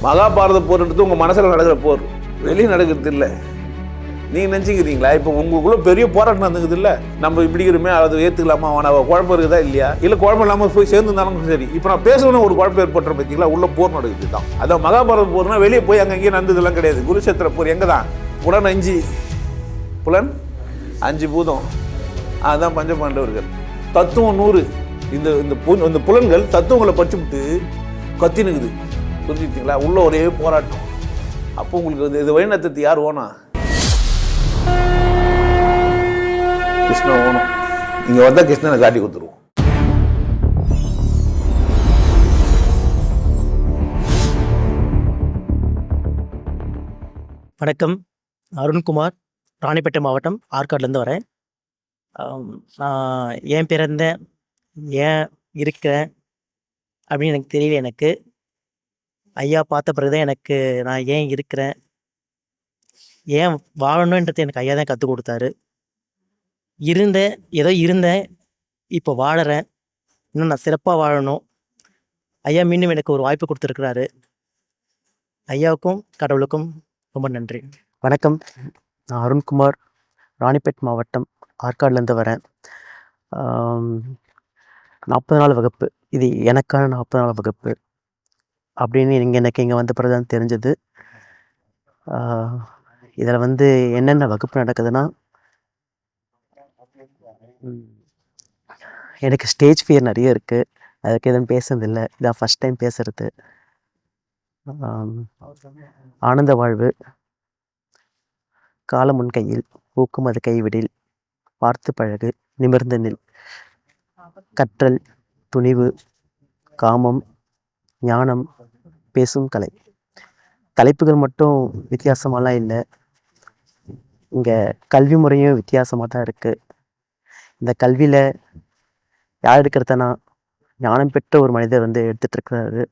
மகாபாரத போர்ன்றது உங்கள் மனசில் நடக்கிற போர், வெளியே நடக்கிறது இல்லை. நீங்கள் நினச்சிக்கிறீங்களா இப்போ உங்களுக்குள்ள பெரிய போராட்டம் நடந்துக்குது இல்லை, நம்ம இப்படிக்கிறோமே அதை ஏற்றுக்கலாமா, அவனை குழப்பம் இருக்குதா இல்லையா, இல்லை குழப்பம் இல்லாமல் போய் சேர்ந்துருந்தாலும் சரி. இப்போ நான் பேசணும்னு ஒரு குழப்பம் ஏற்பட்டுற பார்த்தீங்களா, உள்ள போர் நடக்குது தான். அதான் மகாபாரத போர்னா வெளியே போய் அங்கேயும் நடந்ததெல்லாம் கிடையாது. குருஷேத்திர போர் எங்கே தான், புலன் 5 பூதம், அதுதான் பஞ்சபாண்டவர்கள். தத்துவம் 100. இந்த புலன்கள் தத்துவங்களை படிச்சுவிட்டு கத்தினுக்குது, புரிஞ்சுக்கிட்டீங்களா? உள்ள ஒரே போராட்டம். அப்போ உங்களுக்கு இது வழிநடத்துறது யார் ஓனா? கிருஷ்ணன் ஓணும். இங்கே வந்தால் கிருஷ்ணனை காட்டி கொடுத்துருவோம். வணக்கம், அருண்குமார், ராணிப்பேட்டை மாவட்டம், ஆற்காட்லேருந்து வரேன். நான் ஏன் பிறந்தேன், ஏன் இருக்கிறேன் அப்படின்னு எனக்கு தெரியல. எனக்கு ஐயா பார்த்த பிறகுதான் எனக்கு நான் ஏன் இருக்கிறேன், ஏன் வாழணுன்றது எனக்கு ஐயா தான் கற்றுக் கொடுத்தாரு. இருந்தேன், இப்போ வாழறேன். இன்னும் நான் சிறப்பாக வாழணும். ஐயா மீண்டும் எனக்கு ஒரு வாய்ப்பு கொடுத்துருக்குறாரு. ஐயாவுக்கும் கடவுளுக்கும் ரொம்ப நன்றி. வணக்கம், நான் அருண்குமார், ராணிப்பேட் மாவட்டம், ஆற்காட்லேருந்து வரேன். 40 வகுப்பு, இது எனக்கான 40 வகுப்பு அப்படின்னு எனக்கு இங்கே வந்த பிறகு தான் தெரிஞ்சது. இதில் என்னென்ன வகுப்பு நடக்குதுன்னா, எனக்கு ஸ்டேஜ் ஃபியர் நிறைய இருக்குது. அதுக்கு எதுவும் பேசுனதில்லை, இதான் ஃபஸ்ட் டைம் பேசுகிறது. ஆனந்த வாழ்வு, காலம் முன் கையில், ஊக்கம் அது கைவிடில், பார்த்து பழகு, நிமிர்ந்து நில், கற்றல், துணிவு, காமம், ஞானம், பேசும் கலை. தலைப்புகள் மட்டும் வித்தியாசமாலாம் இல்லை, இங்கே கல்வி முறையும் வித்தியாசமாக தான் இருக்குது. இந்த கல்வியில் யார் எடுக்கிறதுனா ஞானம் பெற்ற ஒரு மனிதர் எடுத்துகிட்ருக்கிறாரு.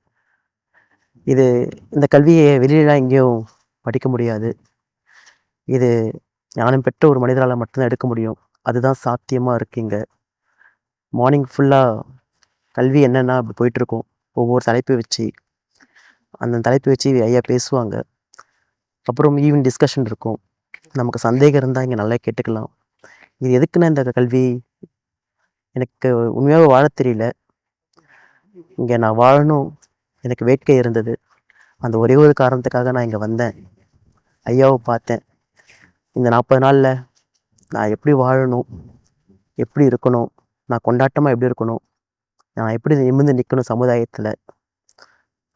இந்த கல்வியை வெளியிலாம் எங்கேயும் படிக்க முடியாது. இது ஞானம் பெற்ற ஒரு மனிதரால் மட்டும்தான் எடுக்க முடியும். அதுதான் சாத்தியமாக இருக்குது. இங்கே மார்னிங் ஃபுல்லாக கல்வி என்னென்னா அப்படி போயிட்டுருக்கோம். ஒவ்வொரு தலைப்பை வச்சு அந்த தலைப்பை வச்சு ஐயா பேசுவாங்க. அப்புறம் ஈவன் டிஸ்கஷன் இருக்கும். நமக்கு சந்தேகம் இருந்தால் இங்கே நல்லா கேட்டுக்கலாம். இது எதுக்குன்னா, இந்த கல்வி எனக்கு உண்மையாக வாழ தெரியல. இங்கே நான் வாழணும், எனக்கு வேட்கை இருந்தது. அந்த ஒரே ஒரு காரணத்துக்காக நான் இங்கே வந்தேன். ஐயாவை பார்த்தேன். இந்த 40 நாளில் நான் எப்படி வாழணும், எப்படி இருக்கணும், நான் கொண்டாட்டமாக எப்படி இருக்கணும், நான் எப்படி நிமிர்ந்து நிற்கணும் சமுதாயத்தில்,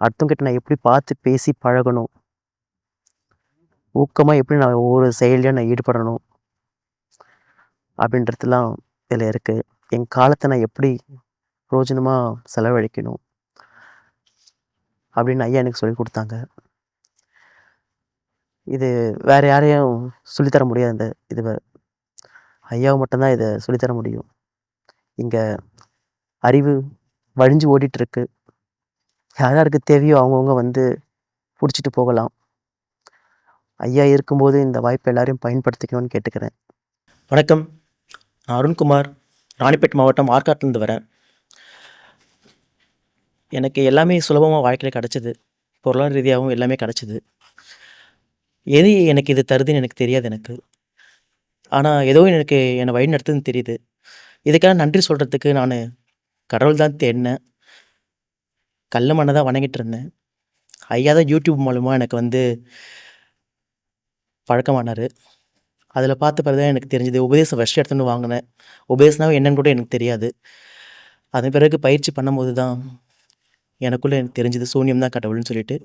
அடுத்தவங்கிட்ட நான் எப்படி பார்த்து பேசி பழகணும், ஊக்கமாக எப்படி நான் ஒவ்வொரு செயலையும் நான் ஈடுபடணும் அப்படின்றதுலாம் இதில் இருக்குது. என் காலத்தை நான் எப்படி பிரயோஜனமாக செலவழிக்கணும் அப்படின்னு ஐயா எனக்கு சொல்லி கொடுத்தாங்க. இது வேறு யாரையும் சொல்லித்தர முடியாது. இது ஐயாவை மட்டும்தான் இதை சொல்லித்தர முடியும். இங்கே அறிவு வழிஞ்சு ஓடிட்டுருக்கு. யாருக்கு தேவையோ அவங்கவுங்க பிடிச்சிட்டு போகலாம். ஐயா இருக்கும்போது இந்த வாய்ப்பை எல்லாரையும் பயன்படுத்திக்கணும்னு கேட்டுக்கிறேன். வணக்கம், நான் அருண்குமார், ராணிப்பேட் மாவட்டம், ஆற்காட்லேருந்து வரேன். எனக்கு எல்லாமே சுலபமாக வாழ்க்கையில் கிடச்சிது. பொருளாதார ரீதியாகவும் எல்லாமே கிடச்சிது. எது எனக்கு இது தருதுன்னு எனக்கு தெரியாது எனக்கு. ஆனால் ஏதோ எனக்கு என்னை வழி நடத்துதுன்னு தெரியுது. இதுக்காக நன்றி சொல்கிறதுக்கு நான் கடவுள் தான் தேடினேன். கல்ல மண்ணை தான் வணங்கிட்டு இருந்தேன். ஐயா தான் யூடியூப் மூலமாக எனக்கு பழக்கமானார். அதில் பார்த்த பிறகு தான் எனக்கு தெரிஞ்சது. உபதேசம் ஃபஸ்ட்டு எடுத்துன்னு வாங்கினேன். உபதேசம்னா என்னன்னு கூட எனக்கு தெரியாது. அதன் பிறகு பயிற்சி பண்ணும்போது தான் எனக்குள்ளே எனக்கு தெரிஞ்சது சூன்யம் தான் கடவுள்னு சொல்லிட்டு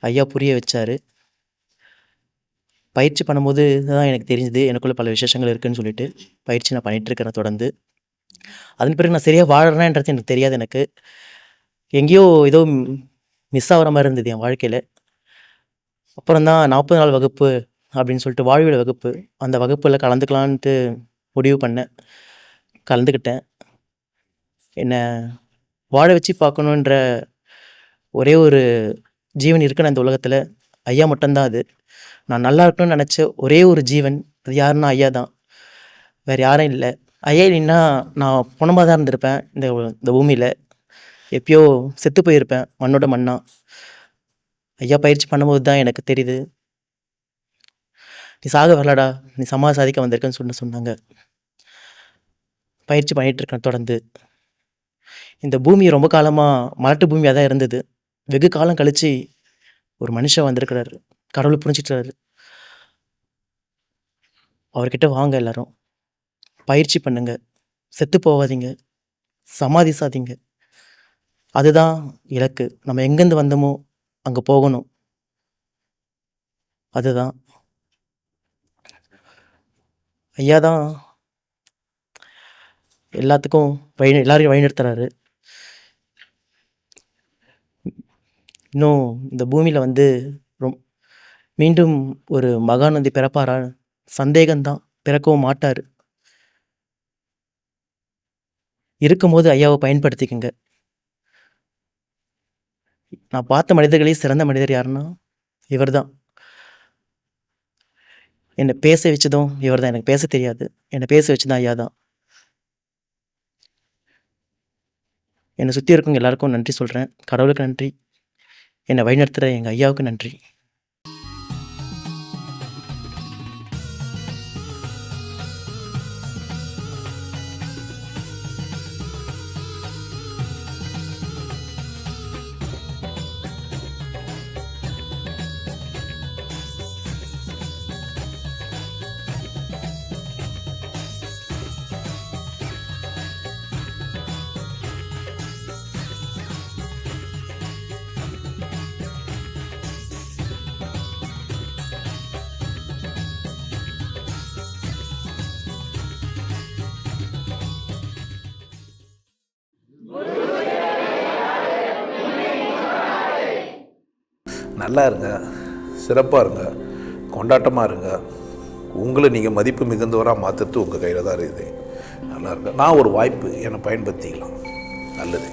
ஐயா புரிய வச்சார். பயிற்சி பண்ணும்போது தான் எனக்கு தெரிஞ்சது எனக்குள்ளே பல விசேஷங்கள் இருக்குதுன்னு சொல்லிட்டு பயிற்சி நான் பண்ணிகிட்ருக்கிறேன் தொடர்ந்து. அதன் பிறகு நான் சரியாக வாழறேன்றது எனக்கு தெரியாது. எனக்கு எங்கேயோ ஏதோ மிஸ் ஆகிற மாதிரி இருந்தது என் வாழ்க்கையில். அப்புறம் தான் 40 வகுப்பு அப்படின்னு சொல்லிட்டு வாழ்வியல் வகுப்பு, அந்த வகுப்பில் கலந்துக்கலான்ட்டு முடிவு பண்ணேன். கலந்துக்கிட்டேன். என்னை வாழ வச்சு பார்க்கணுன்ற ஒரே ஒரு ஜீவன் இருக்குன்னு அந்த உலகத்தில் ஐயா மட்டும்தான். அது நான் நல்லா இருக்கணும்னு நினச்ச ஒரே ஒரு ஜீவன், அது யாருன்னா ஐயா தான், வேறு யாரும் இல்லை. ஐயா இல்லைன்னா நான் பொணமாக தான் இருந்திருப்பேன். இந்த பூமியில் எப்பயோ செத்து போயிருப்பேன், மண்ணோட மண்ணா. ஐயா பயிற்சி பண்ணும்போது தான் எனக்கு தெரியுது, நீ சாக வரலடா, நீ சமாதி சாதிக்க வந்திருக்கன்னு சொன்னாங்க. பயிற்சி பண்ணிட்டு இருக்கேன் தொடர்ந்து. இந்த பூமி ரொம்ப காலமாக மலட்டு பூமியாக தான் இருந்தது. வெகு காலம் கழித்து ஒரு மனுஷன் வந்திருக்கிறாரு, கடவுளை புரிஞ்சிட்டாரு. அவர்கிட்ட வாங்க எல்லாரும், பயிற்சி பண்ணுங்க, செத்து போகாதீங்க, சமாதி சாதிங்க. அதுதான் இலக்கு. நம்ம எங்கேருந்து வந்தோமோ அங்கே போகணும். அதுதான் ஐயா தான் எல்லாத்துக்கும் எல்லாரையும் வழிநடத்துறாரு. இன்னும் இந்த பூமியில் வந்து மீண்டும் ஒரு மகாநதி பிறப்பாரா? சந்தேகம்தான். பிறக்கவும் மாட்டார். இருக்கும்போது ஐயாவை பயன்படுத்திக்கங்க. நான் பார்த்த மனிதர்களே சிறந்த மனிதர் யாருன்னா இவர் தான். என்னை பேச வச்சதும் இவர் தான். எனக்கு பேச தெரியாது, என்னை பேச வச்சதும் ஐயா தான். என்னை சுற்றி இருக்கவங்க எல்லாருக்கும் நன்றி சொல்கிறேன். கடவுளுக்கு நன்றி, என்னை வழிநடத்துகிற எங்கள் ஐயாவுக்கு நன்றி. நல்லா இருங்க, சிறப்பாக இருங்க, கொண்டாட்டமாக இருங்க. உங்களை நீங்கள் மதிப்பு மிகுந்தவராக மாற்றுறது உங்கள் கையில் தான் இருக்குது. நல்லா இருங்க. நான் ஒரு வாய்ப்பு, என்னை பயன்படுத்திக்கலாம். நல்லது.